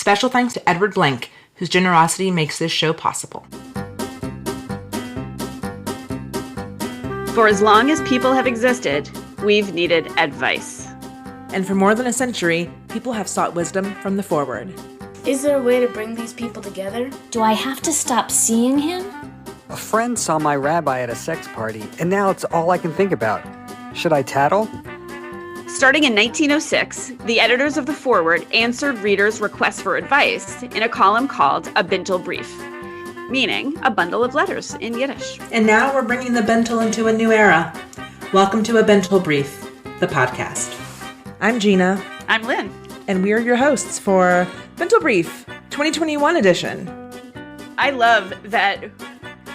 Special thanks to Edward Blank, whose generosity makes this show possible. For as long as people have existed, we've needed advice. And for more than a century, people have sought wisdom from the forward. Is there a way to bring these people together? Do I have to stop seeing him? A friend saw my rabbi at a sex party, and now it's all I can think about. Should I tattle? Starting in 1906, the editors of The Forward answered readers' requests for advice in a column called A Bintel Brief, meaning a bundle of letters in Yiddish. And now we're bringing the Bintel into a new era. Welcome to A Bintel Brief, the podcast. I'm Gina. I'm Lynn. And we are your hosts for Bintel Brief 2021 edition. I love that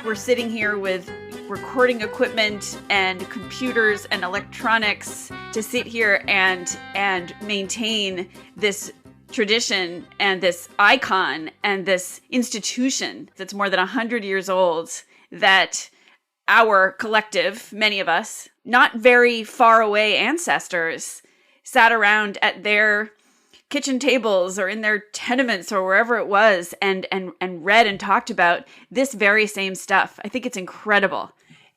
we're sitting here with recording equipment and computers and electronics to sit here and maintain this tradition and this icon and this institution that's more than 100 years old, that our collective, many of us, not very far away ancestors sat around at their kitchen tables or in their tenements or wherever it was and read and talked about this very same stuff. I think it's incredible.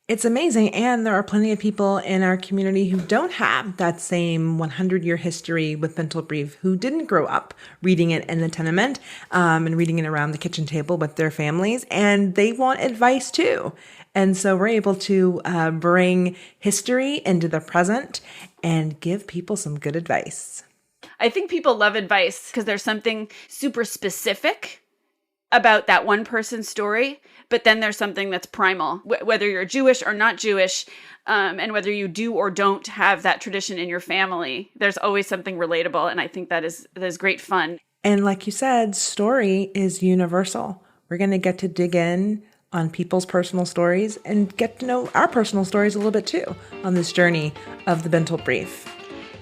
It's amazing, and there are plenty of people in our community who don't have that same 100-year history with Bintel Brief, who didn't grow up reading it in the tenement and reading it around the kitchen table with their families, and they want advice too. And so we're able to bring history into the present and give people some good advice. I think people love advice because there's something super specific about that one person's story, but then there's something that's primal, whether you're Jewish or not Jewish, and whether you do or don't have that tradition in your family, there's always something relatable, and I think that is great fun. And like you said, story is universal. We're going to get to dig in on people's personal stories and get to know our personal stories a little bit too on this journey of the Bintel Brief.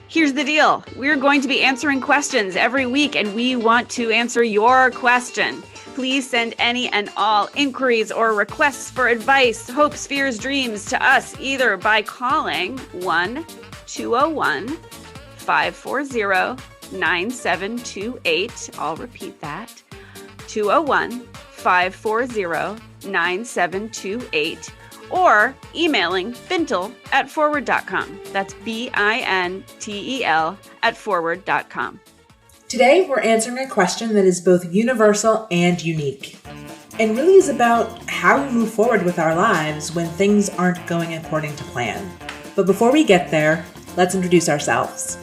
Here's the deal. We're going to be answering questions every week, and we want to answer your question. Please send any and all inquiries or requests for advice, hopes, fears, dreams to us either by calling 1-201-540-9728. I'll repeat that. 201-540-9728. Or emailing bintel@forward.com. That's BINTEL @forward.com. Today, we're answering a question that is both universal and unique, and really is about how we move forward with our lives when things aren't going according to plan. But before we get there, let's introduce ourselves.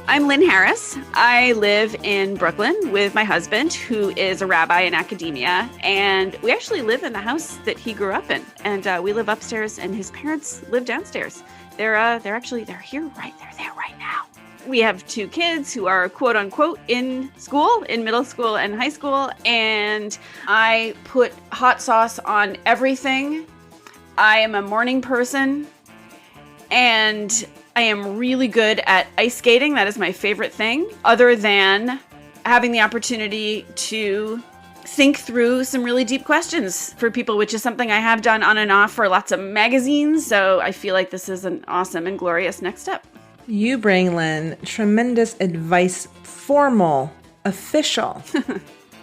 I'm Lynn Harris. I live in Brooklyn with my husband, who is a rabbi in academia, and we actually live in the house that he grew up in. And we live upstairs, and his parents live downstairs. They're here, right? They're there right now. We have two kids who are quote unquote in school, in middle school and high school, and I put hot sauce on everything. I am a morning person, and I am really good at ice skating. That is my favorite thing, other than having the opportunity to think through some really deep questions for people, which is something I have done on and off for lots of magazines. So I feel like this is an awesome and glorious next step. You bring, Lynn, tremendous advice, formal, official,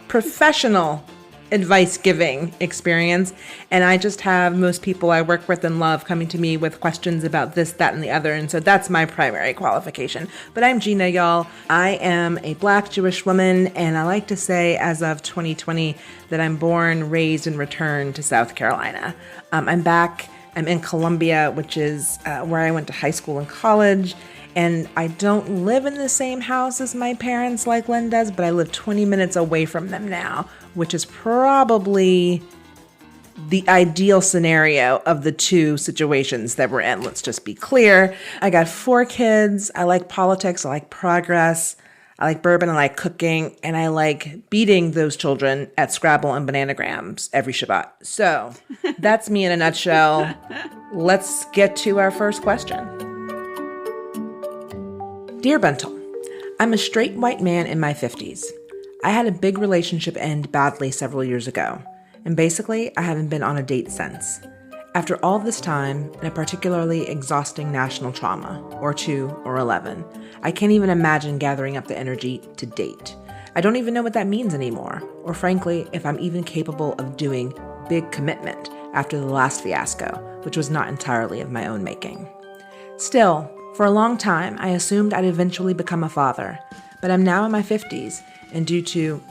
professional advice-giving experience. And I just have most people I work with and love coming to me with questions about this, that, and the other. And so that's my primary qualification. But I'm Gina, y'all. I am a Black Jewish woman, and I like to say as of 2020 that I'm born, raised, and returned to South Carolina. I'm back. I'm in Columbia, which is where I went to high school and college. And I don't live in the same house as my parents like Lynn does, but I live 20 minutes away from them now, which is probably the ideal scenario of the two situations that we're in. Let's just be clear. I got 4 kids. I like politics. I like progress. I like bourbon. I like cooking. And I like beating those children at Scrabble and Bananagrams every Shabbat. So that's me in a nutshell. Let's get to our first question. Dear Bintel, I'm a straight white man in my 50s. I had a big relationship end badly several years ago, and basically I haven't been on a date since. After all this time, and a particularly exhausting national trauma, or 2 or 11, I can't even imagine gathering up the energy to date. I don't even know what that means anymore, or frankly, if I'm even capable of doing big commitment after the last fiasco, which was not entirely of my own making. Still, for a long time, I assumed I'd eventually become a father, but I'm now in my 50s, and due to,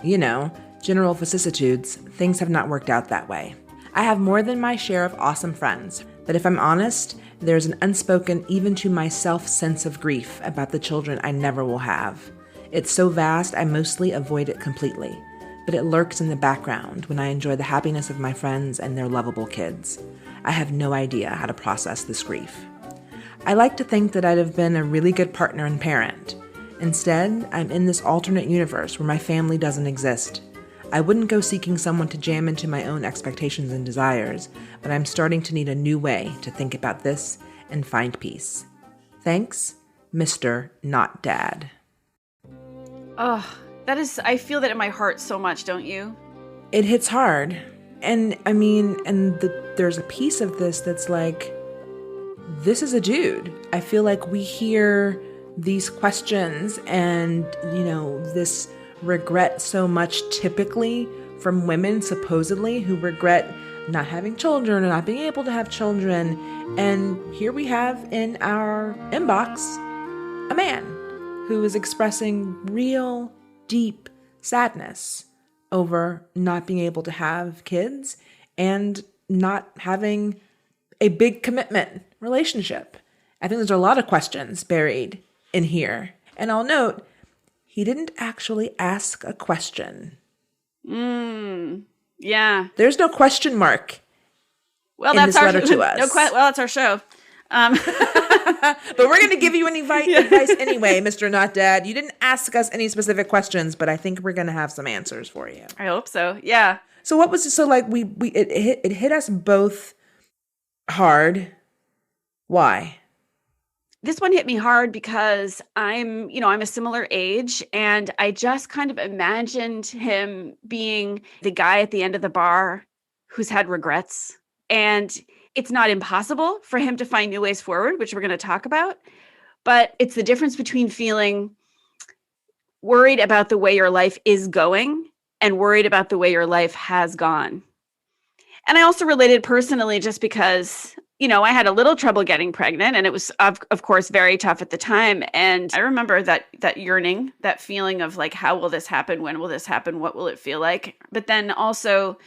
general vicissitudes, things have not worked out that way. I have more than my share of awesome friends, but if I'm honest, there's an unspoken, even to myself, sense of grief about the children I never will have. It's so vast, I mostly avoid it completely, but it lurks in the background when I enjoy the happiness of my friends and their lovable kids. I have no idea how to process this grief. I like to think that I'd have been a really good partner and parent. Instead, I'm in this alternate universe where my family doesn't exist. I wouldn't go seeking someone to jam into my own expectations and desires, but I'm starting to need a new way to think about this and find peace. Thanks, Mr. Not Dad. Oh, I feel that in my heart so much, don't you? It hits hard. And there's a piece of this that's like, this is a dude. I feel like we hear these questions and, this regret so much typically from women, supposedly, who regret not having children or not being able to have children. And here we have in our inbox a man who is expressing real, deep sadness over not being able to have kids and not having a big commitment relationship. I think there's a lot of questions buried in here. And I'll note, he didn't actually ask a question. Yeah. There's no question mark in this letter to us. That's our show. But we're going to give you any advice anyway, Mr. Not Dad. You didn't ask us any specific questions, but I think we're going to have some answers for you. I hope so. Yeah. So what was it? So like it hit us both hard. Why? This one hit me hard because I'm a similar age, and I just kind of imagined him being the guy at the end of the bar who's had regrets. And it's not impossible for him to find new ways forward, which we're going to talk about. But it's the difference between feeling worried about the way your life is going and worried about the way your life has gone. And I also related personally just because, I had a little trouble getting pregnant, and it was, of course, very tough at the time. And I remember that yearning, that feeling of like, how will this happen? When will this happen? What will it feel like? But then also,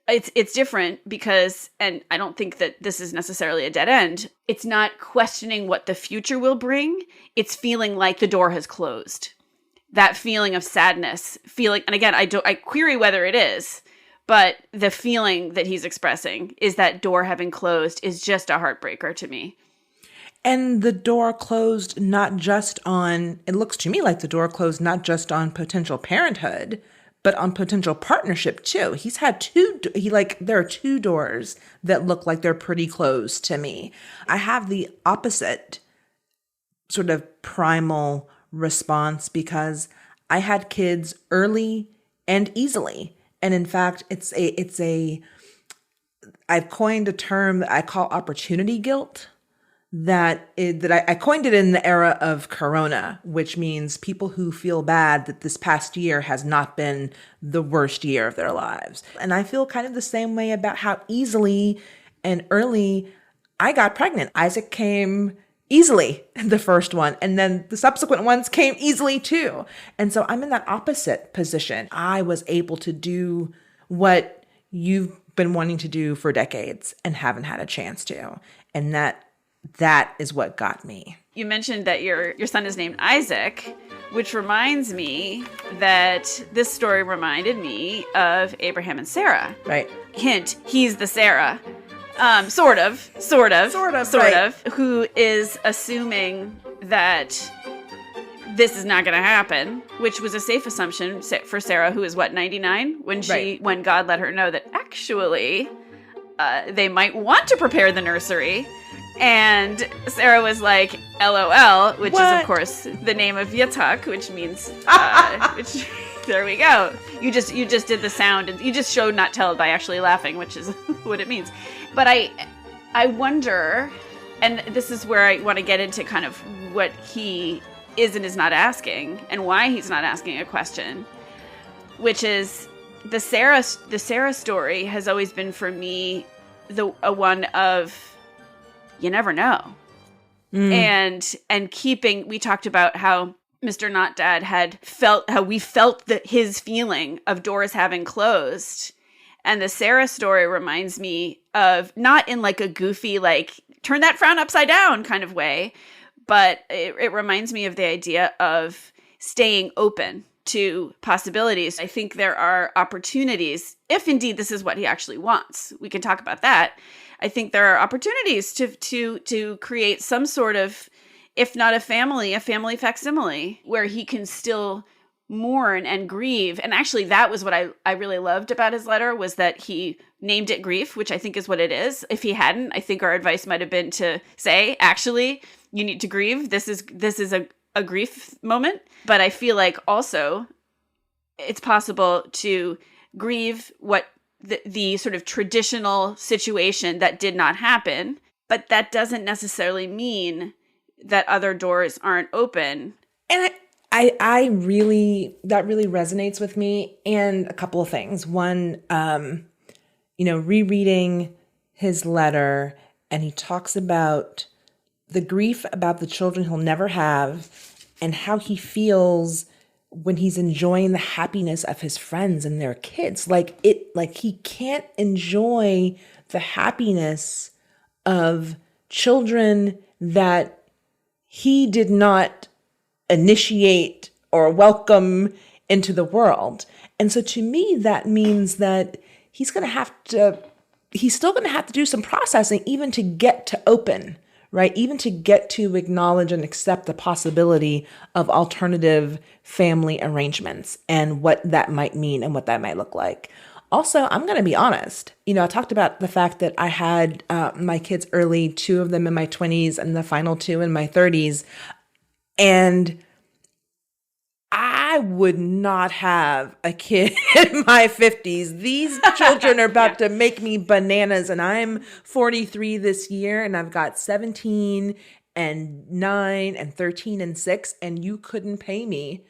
it's different because, and I don't think that this is necessarily a dead end. It's not questioning what the future will bring. It's feeling like the door has closed. That feeling of sadness, and again, I query whether it is, but the feeling that he's expressing is that door having closed is just a heartbreaker to me. And the door closed not just on, it looks to me like the door closed not just on potential parenthood, but on potential partnership too. He's had there are two doors that look like they're pretty closed to me. I have the opposite sort of primal response because I had kids early and easily. And in fact, I've coined a term that I call opportunity guilt. I coined it in the era of Corona, which means people who feel bad that this past year has not been the worst year of their lives. And I feel kind of the same way about how easily and early I got pregnant. Isaac came easily, the first one, and then the subsequent ones came easily too. And so I'm in that opposite position. I was able to do what you've been wanting to do for decades and haven't had a chance to. And that is what got me. You mentioned that your son is named Isaac, which reminds me that this story reminded me of Abraham and Sarah. Right. Hint, he's the Sarah. Sort of, who is assuming that this is not going to happen, which was a safe assumption for Sarah, who is 99 when God let her know that actually they might want to prepare the nursery. And Sarah was like, LOL, which is, of course, the name of Yitzhak, which means, which, there we go. You just did the sound, and you just showed not tell by actually laughing, which is what it means. But I wonder, and this is where I want to get into kind of what he is and is not asking, and why he's not asking a question, which is the Sarah story has always been for me a one of you never know. And keeping, we talked about how Mr. Not Dad how we felt that his feeling of doors having closed. And the Sarah story reminds me of, not in like a goofy, like turn that frown upside down kind of way, but it reminds me of the idea of staying open to possibilities. I think there are opportunities, if indeed this is what he actually wants. We can talk about that. I think there are opportunities to create some sort of, if not a family facsimile, where he can still mourn and grieve. And actually, that was what I really loved about his letter, was that he named it grief, which I think is what it is. If he hadn't, I think our advice might have been to say, actually, you need to grieve. This is a grief moment. But I feel like also it's possible to grieve what the sort of traditional situation that did not happen, but that doesn't necessarily mean that other doors aren't open. And I really, that really resonates with me. And a couple of things. One, rereading his letter, and he talks about the grief about the children he'll never have and how he feels when he's enjoying the happiness of his friends and their kids. Like he can't enjoy the happiness of children that he did not initiate or welcome into the world. And so to me, that means that he's still going to have to do some processing, even to get to open, right? Even to get to acknowledge and accept the possibility of alternative family arrangements and what that might mean and what that might look like. Also, I'm going to be honest. I talked about the fact that I had my kids early, 2 of them in my 20s and the final 2 in my 30s. And I would not have a kid in my 50s. These children are about to make me bananas. And I'm 43 this year, and I've got 17 and 9 and 13 and 6. And you couldn't pay me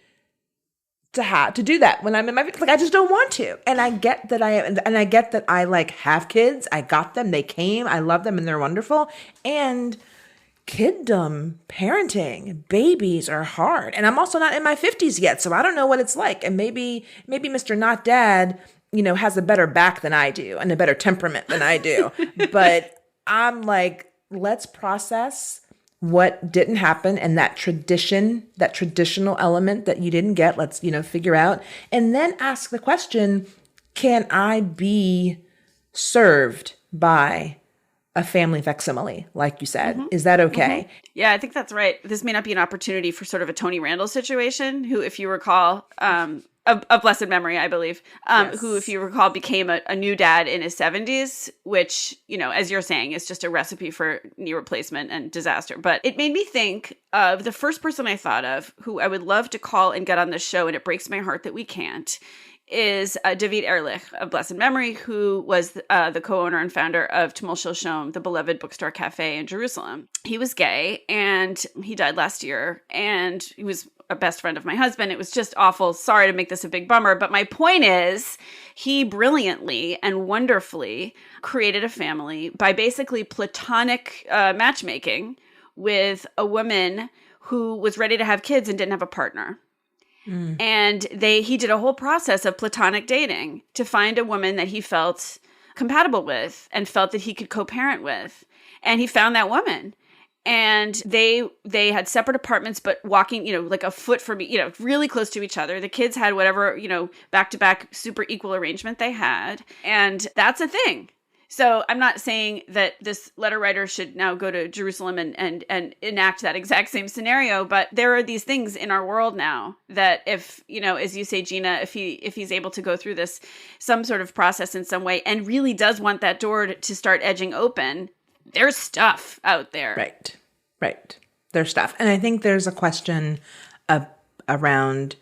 to do that when I'm in my 50s. Like, I just don't want to. And I get that I get that I like have kids. I got them. They came. I love them and they're wonderful. And kiddom, parenting, babies are hard. And I'm also not in my 50s yet, so I don't know what it's like. And maybe Mr. Not Dad, has a better back than I do and a better temperament than I do. But I'm like, let's process what didn't happen and that traditional element that you didn't get. Let's, figure out, and then ask the question, can I be served by a family facsimile, like you said? Mm-hmm. Is that okay? Mm-hmm. Yeah, I think that's right. This may not be an opportunity for sort of a Tony Randall situation, who, if you recall, of blessed memory, I believe, yes. Who, if you recall, became a new dad in his 70s, which, as you're saying, is just a recipe for knee replacement and disaster. But it made me think of the first person I thought of, who I would love to call and get on this show, and it breaks my heart that we can't, is David Ehrlich of blessed memory, who was the co-owner and founder of Tumultuous Shom, the beloved bookstore cafe in Jerusalem. He was gay, and he died last year, and he was a best friend of my husband. It was just awful. Sorry to make this a big bummer, but my point is, he brilliantly and wonderfully created a family by basically platonic matchmaking with a woman who was ready to have kids and didn't have a partner. Mm. And he did a whole process of platonic dating to find a woman that he felt compatible with and felt that he could co-parent with. And he found that woman. And they had separate apartments, but walking, like a foot from, really close to each other. The kids had whatever, back-to-back super equal arrangement they had. And that's a thing. So I'm not saying that this letter writer should now go to Jerusalem and enact that exact same scenario, but there are these things in our world now that if, as you say, Gina, if he's able to go through this, some sort of process in some way, and really does want that door to start edging open, there's stuff out there. Right. There's stuff. And I think there's a question around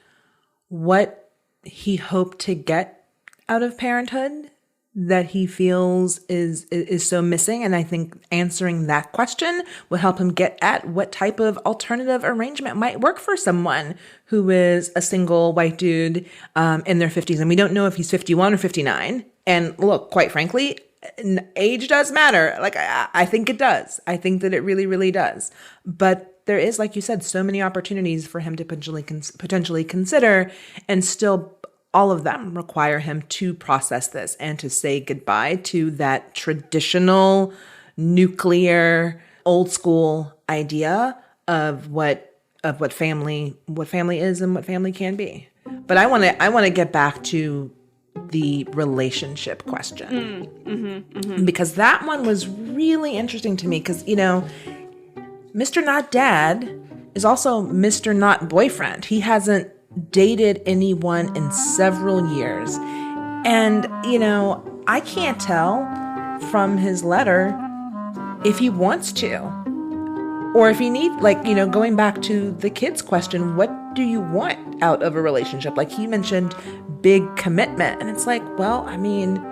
what he hoped to get out of parenthood. that he feels is so missing. And I think answering that question will help him get at what type of alternative arrangement might work for someone who is a single white dude in their 50s. And we don't know if he's 51 or 59. And look, quite frankly, age does matter. Like, I think it does. I think that it really, really does. But there is, like you said, so many opportunities for him to potentially consider, and still all of them require him to process this and to say goodbye to that traditional, nuclear, old school idea of what family is and what family can be. But I want to get back to the relationship question, because that one was really interesting to me, because, you know, Mr. Not Dad is also Mr. Not Boyfriend. He hasn't dated anyone in several years. And, you know, I can't tell from his letter if he wants to, or if he needs, like, you know, going back to the kids question, what do you want out of a relationship? Like, he mentioned big commitment. And it's like, well, I mean,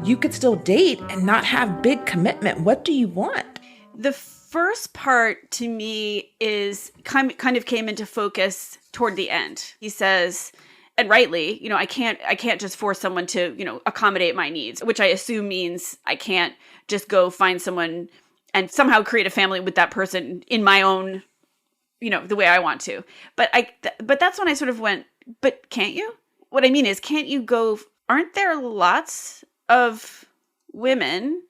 you could still date and not have big commitment. What do you want? The first part to me is kind of came into focus toward the end. He says, and rightly, you know, I can't just force someone to, you know, accommodate my needs, which I assume means I can't just go find someone and somehow create a family with that person in my own, you know, the way I want to. But that's when I sort of went, but can't you? What I mean is, can't you go, aren't there lots of women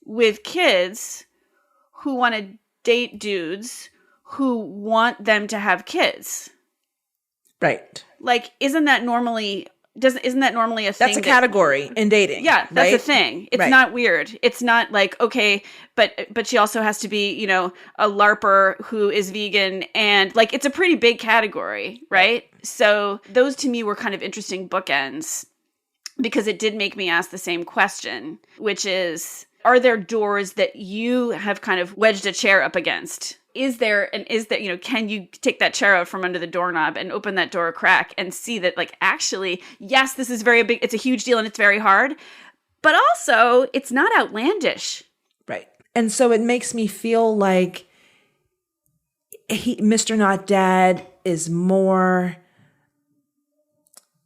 with kids who want to date dudes who want them to have kids? Right. Like, isn't that normally a thing? That's a category in dating. Yeah, that's right? a thing. It's not weird. It's not like, okay, but she also has to be, you know, a LARPer who is vegan, and like, it's a pretty big category, right? So those to me were kind of interesting bookends, because it did make me ask the same question, which is, are there doors that you have kind of wedged a chair up against? Is there, you know, can you take that chair out from under the doorknob and open that door a crack and see that, like, actually, yes, this is very big, it's a huge deal and it's very hard, but also it's not outlandish. Right. And so it makes me feel like Mr. Not Dad is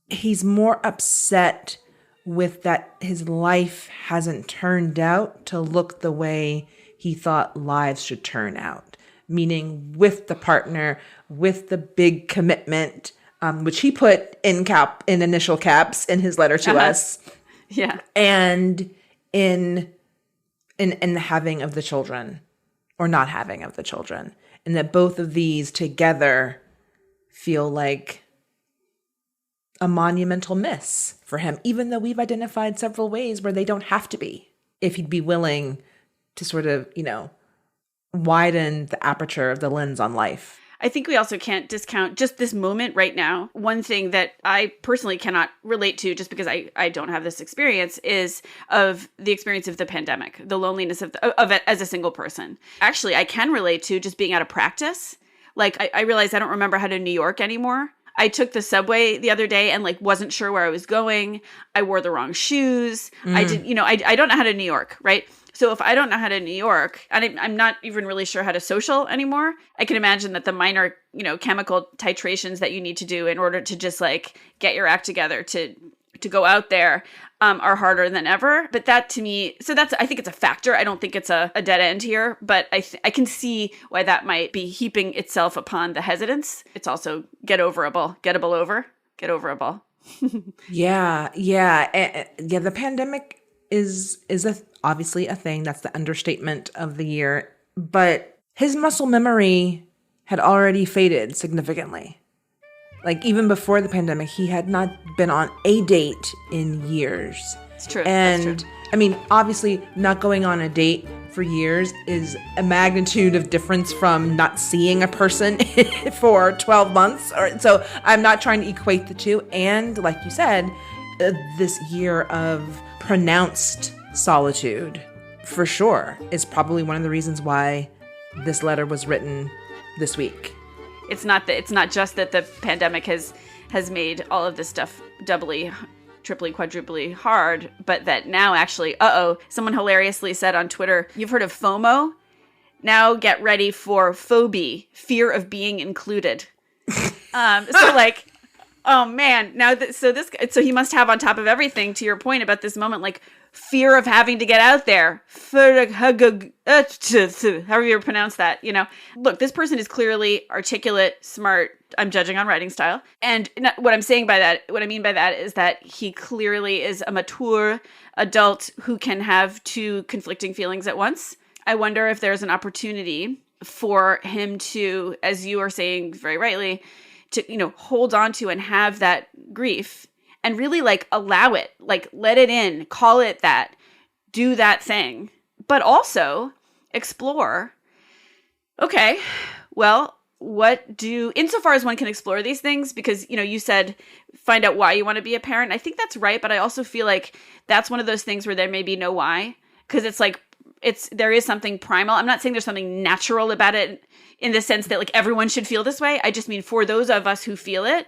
he's more upset with that his life hasn't turned out to look the way he thought lives should turn out. Meaning with the partner, with the big commitment, which he put in initial caps in his letter to us. Yeah. And in the having of the children, or not having of the children. And that both of these together feel like a monumental miss for him, even though we've identified several ways where they don't have to be, if he'd be willing to sort of, you know, widen the aperture of the lens on life. I think we also can't discount just this moment right now. One thing that I personally cannot relate to, just because I don't have this experience, is of the experience of the pandemic, the loneliness of it as a single person. Actually, I can relate to just being out of practice. Like, I realized I don't remember how to New York anymore. I took the subway the other day and like wasn't sure where I was going. I wore the wrong shoes. I didn't, you know, I don't know how to New York, right? So if I don't know how to New York, and I'm not even really sure how to social anymore, I can imagine that the minor, you know, chemical titrations that you need to do in order to just like get your act together to go out there are harder than ever. But that to me, so I think it's a factor. I don't think it's a dead end here, but I can see why that might be heaping itself upon the hesitance. It's also gettable over. Yeah. The pandemic is obviously a thing. That's the understatement of the year. But his muscle memory had already faded significantly. Like, even before the pandemic, he had not been on a date in years. It's true. And I mean, obviously, not going on a date for years is a magnitude of difference from not seeing a person for 12 months. So I'm not trying to equate the two. And like you said, this year of pronounced solitude, for sure, is probably one of the reasons why this letter was written this week. It's not just that the pandemic has made all of this stuff doubly triply, quadruply hard, but that now actually, someone hilariously said on Twitter, you've heard of FOMO? Now get ready for phobie, fear of being included. So like, oh man, now so he must have on top of everything, to your point about this moment, like fear of having to get out there. However you pronounce that, Look, this person is clearly articulate, smart. I'm judging on writing style. And what I mean by that is that he clearly is a mature adult who can have two conflicting feelings at once. I wonder if there's an opportunity for him to, as you are saying very rightly, to, hold on to and have that grief and really like allow it, like let it in, call it that, do that thing, but also explore, okay, well, insofar as one can explore these things, because, you said find out why you want to be a parent. I think that's right. But I also feel like that's one of those things where there may be no why, because it's like, there is something primal. I'm not saying there's something natural about it in the sense that like everyone should feel this way. I just mean for those of us who feel it,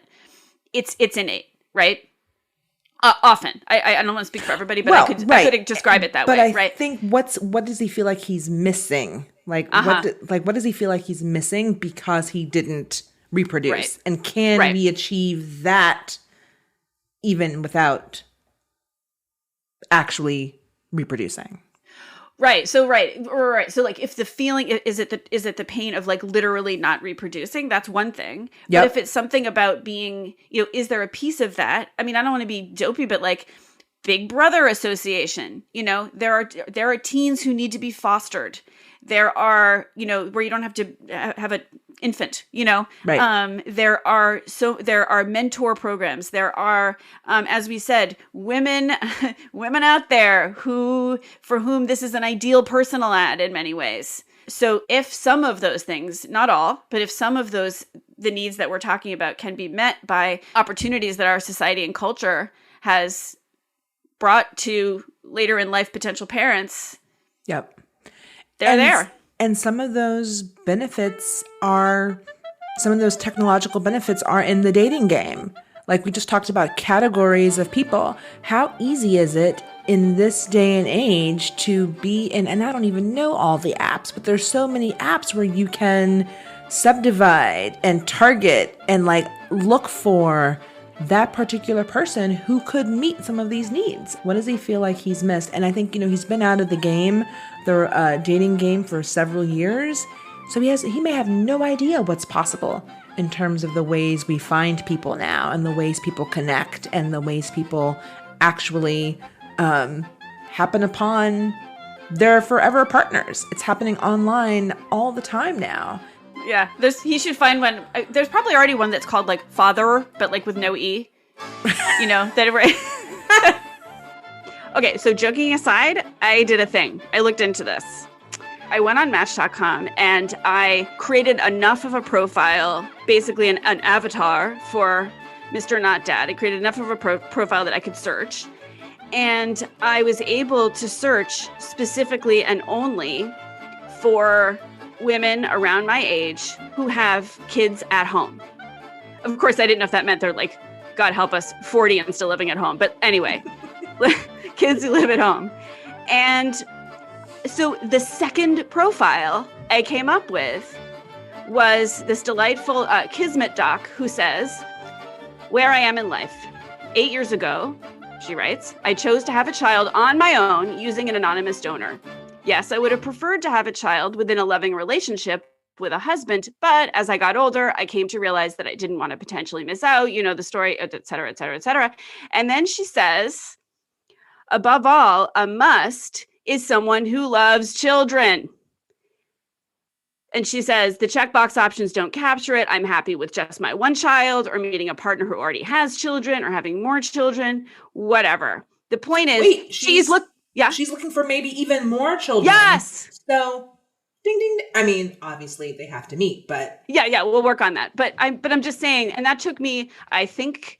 it's innate, right? Often. I don't want to speak for everybody, but I could describe it that way, right? But I think what does he feel like he's missing? Like what does he feel like he's missing because he didn't reproduce? Right. And can we achieve that even without actually reproducing? Right. So So like if the feeling is it the pain of like literally not reproducing, that's one thing. Yep. But if it's something about being, is there a piece of that? I mean, I don't want to be dopey, but like Big Brother association, there are teens who need to be fostered. There are, where you don't have to have an infant, Right. There are mentor programs. There are, as we said, women out there for whom this is an ideal personal ad in many ways. So if some of those things, not all, but if some of the needs that we're talking about can be met by opportunities that our society and culture has brought to later in life potential parents. Yep. They're there. And some of those technological benefits are in the dating game. Like we just talked about categories of people. How easy is it in this day and age to be in, and I don't even know all the apps, but there's so many apps where you can subdivide and target and like look for that particular person who could meet some of these needs. What does he feel like he's missed? And I think, he's been out of the game, the dating game, for several years. So he may have no idea what's possible in terms of the ways we find people now and the ways people connect and the ways people actually happen upon their forever partners. It's happening online all the time now. Yeah, he should find one. There's probably already one that's called like Father, but like with no E. Okay, so joking aside, I did a thing. I looked into this. I went on Match.com and I created enough of a profile, basically an avatar for Mr. Not Dad. I created enough of a profile that I could search. And I was able to search specifically and only for women around my age who have kids at home. Of course, I didn't know if that meant they're like, God help us, 40 and still living at home. But anyway, kids who live at home. And so the second profile I came up with was this delightful Kismet doc who says, where I am in life. 8 years ago, she writes, I chose to have a child on my own using an anonymous donor. Yes, I would have preferred to have a child within a loving relationship with a husband, but as I got older, I came to realize that I didn't want to potentially miss out, the story, et cetera, et cetera, et cetera. And then she says, above all, a must is someone who loves children. And she says, the checkbox options don't capture it. I'm happy with just my one child or meeting a partner who already has children or having more children, whatever. The point is, she's looking for maybe even more children. Yes. So, ding, ding, ding. I mean, obviously they have to meet, but yeah, we'll work on that. But I'm just saying, and that took me, I think,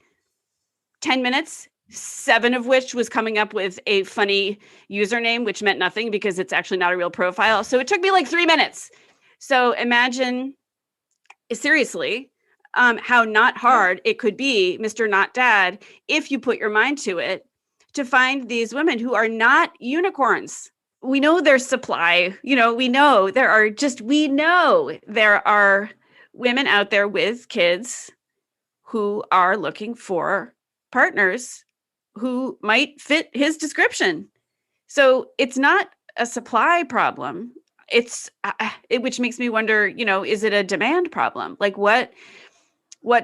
10 minutes, 7 of which was coming up with a funny username, which meant nothing because it's actually not a real profile. So it took me like 3 minutes. So imagine, seriously, how not hard it could be, Mr. Not Dad, if you put your mind to it, to find these women who are not unicorns. We know there's supply. We know there are women out there with kids who are looking for partners who might fit his description. So it's not a supply problem. Which makes me wonder, is it a demand problem? Like what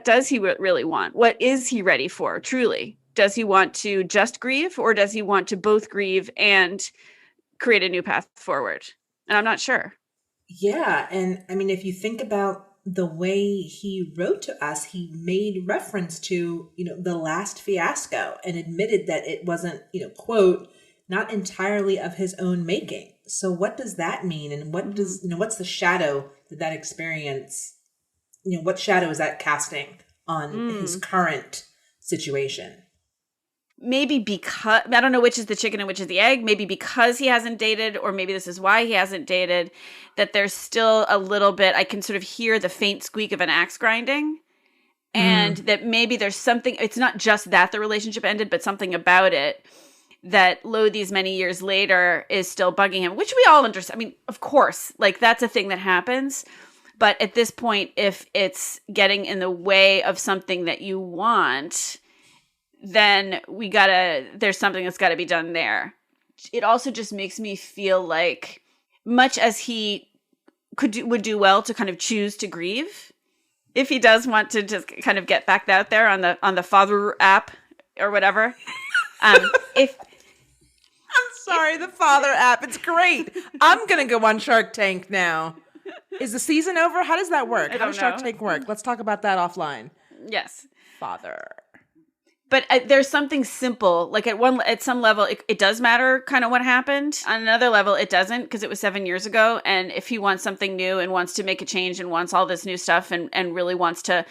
does he really want? What is he ready for, truly? Does he want to just grieve, or does he want to both grieve and create a new path forward? And I'm not sure. Yeah. And I mean, if you think about the way he wrote to us, he made reference to, the last fiasco and admitted that it wasn't, quote, not entirely of his own making. So what does that mean? And what does, what's the shadow that experience, what shadow is that casting on his current situation? Maybe because, I don't know which is the chicken and which is the egg, maybe because he hasn't dated, or maybe this is why he hasn't dated, that there's still a little bit, I can sort of hear the faint squeak of an axe grinding, and that maybe there's something, it's not just that the relationship ended, but something about it that these many years later is still bugging him, which we all understand. I mean, of course, like that's a thing that happens. But at this point, if it's getting in the way of something that you want, then there's something that's got to be done there. It also just makes me feel like, much as he would do well to kind of choose to grieve, if he does want to just kind of get back out there on the Father app or whatever. The Father app. It's great. I'm going to go on Shark Tank now. Is the season over? How does that work? How does Shark Tank work? Let's talk about that offline. Yes. Father. But there's something simple, like at some level, it does matter kind of what happened. On another level, it doesn't, because it was 7 years ago. And if he wants something new and wants to make a change and wants all this new stuff and really wants to,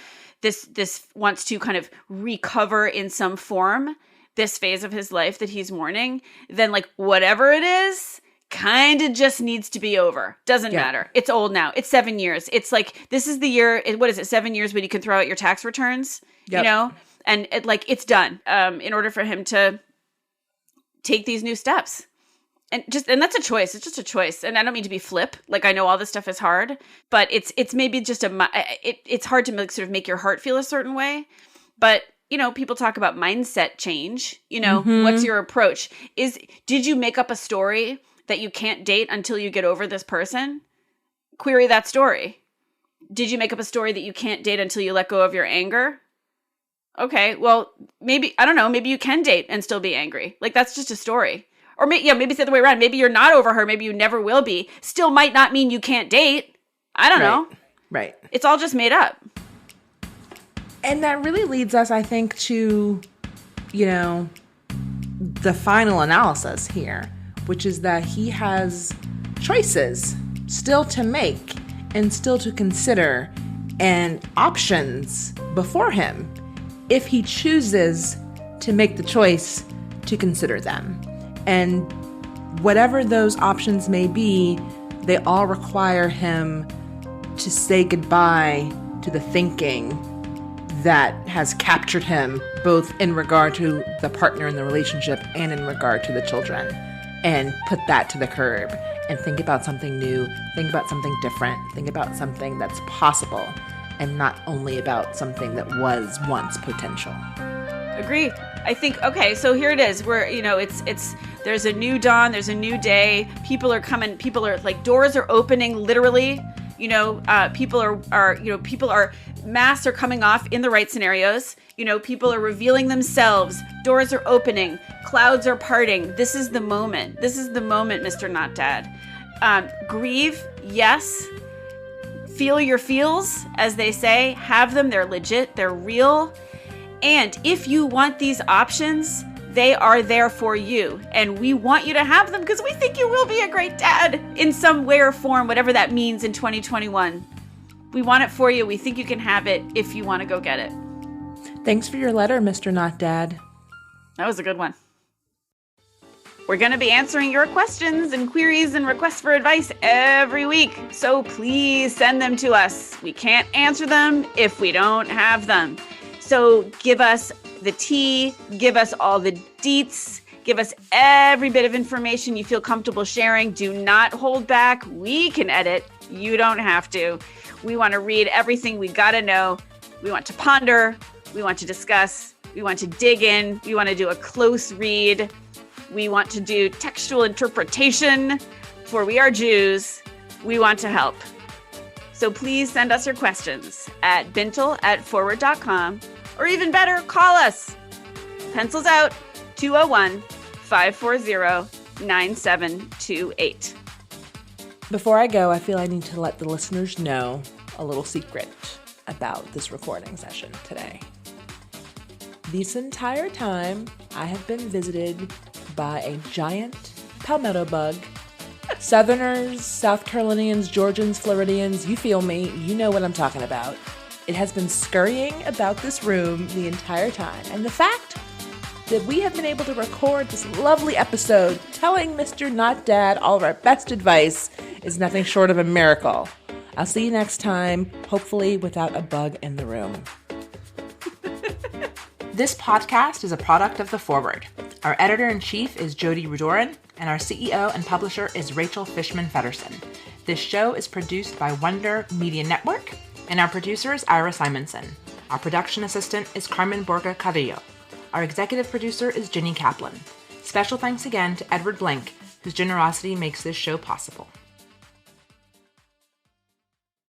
wants to kind of recover in some form this phase of his life that he's mourning, then like whatever it is, kind of just needs to be over. Doesn't matter. It's old now. It's 7 years. It's like, this is the year, what is it, 7 years when you can throw out your tax returns, And it's done. In order for him to take these new steps, and that's a choice. It's just a choice. And I don't mean to be flip. Like, I know all this stuff is hard, but it's maybe just it's hard to sort of make your heart feel a certain way. But people talk about mindset change. What's your approach? Did you make up a story that you can't date until you get over this person? Query that story. Did you make up a story that you can't date until you let go of your anger? Okay, well, maybe, I don't know, maybe you can date and still be angry. Like, that's just a story. Or maybe it's the other way around. Maybe you're not over her. Maybe you never will be. Still might not mean you can't date. I don't know. Right. It's all just made up. And that really leads us, I think, to, the final analysis here, which is that he has choices still to make and still to consider and options before him if he chooses to make the choice to consider them. And whatever those options may be, they all require him to say goodbye to the thinking that has captured him, both in regard to the partner in the relationship and in regard to the children, and put that to the curb and think about something new, think about something different, think about something that's possible, and not only about something that was once potential. Agreed. I think, okay, so here it is. We're, there's a new dawn, there's a new day. People are coming, doors are opening, literally. Masks are coming off in the right scenarios. People are revealing themselves. Doors are opening. Clouds are parting. This is the moment. This is the moment, Mr. Not Dad. Grieve, yes. Feel your feels, as they say. Have them. They're legit. They're real. And if you want these options, they are there for you. And we want you to have them because we think you will be a great dad in some way or form, whatever that means in 2021. We want it for you. We think you can have it if you want to go get it. Thanks for your letter, Mr. Not Dad. That was a good one. We're going to be answering your questions and queries and requests for advice every week. So please send them to us. We can't answer them if we don't have them. So give us the tea, give us all the deets, give us every bit of information you feel comfortable sharing. Do not hold back. We can edit. You don't have to. We want to read everything we got to know. We want to ponder. We want to discuss. We want to dig in. We want to do a close read. We want to do textual interpretation, for we are Jews. We want to help. So please send us your questions at bintel@forward.com, or even better, call us. Pencils out, 201-540-9728. Before I go, I feel I need to let the listeners know a little secret about this recording session today. This entire time, I have been visited by a giant palmetto bug. Southerners, South Carolinians, Georgians, Floridians, you feel me, you know what I'm talking about. It has been scurrying about this room the entire time. And the fact that we have been able to record this lovely episode telling Mr. Not Dad all of our best advice is nothing short of a miracle. I'll see you next time, hopefully without a bug in the room. This podcast is a product of The Forward. Our editor-in-chief is Jody Rudoran, and our CEO and publisher is Rachel Fishman-Feddersen. This show is produced by Wonder Media Network, and our producer is Ira Simonson. Our production assistant is Carmen Borga Carrillo. Our executive producer is Jenny Kaplan. Special thanks again to Edward Blank, whose generosity makes this show possible.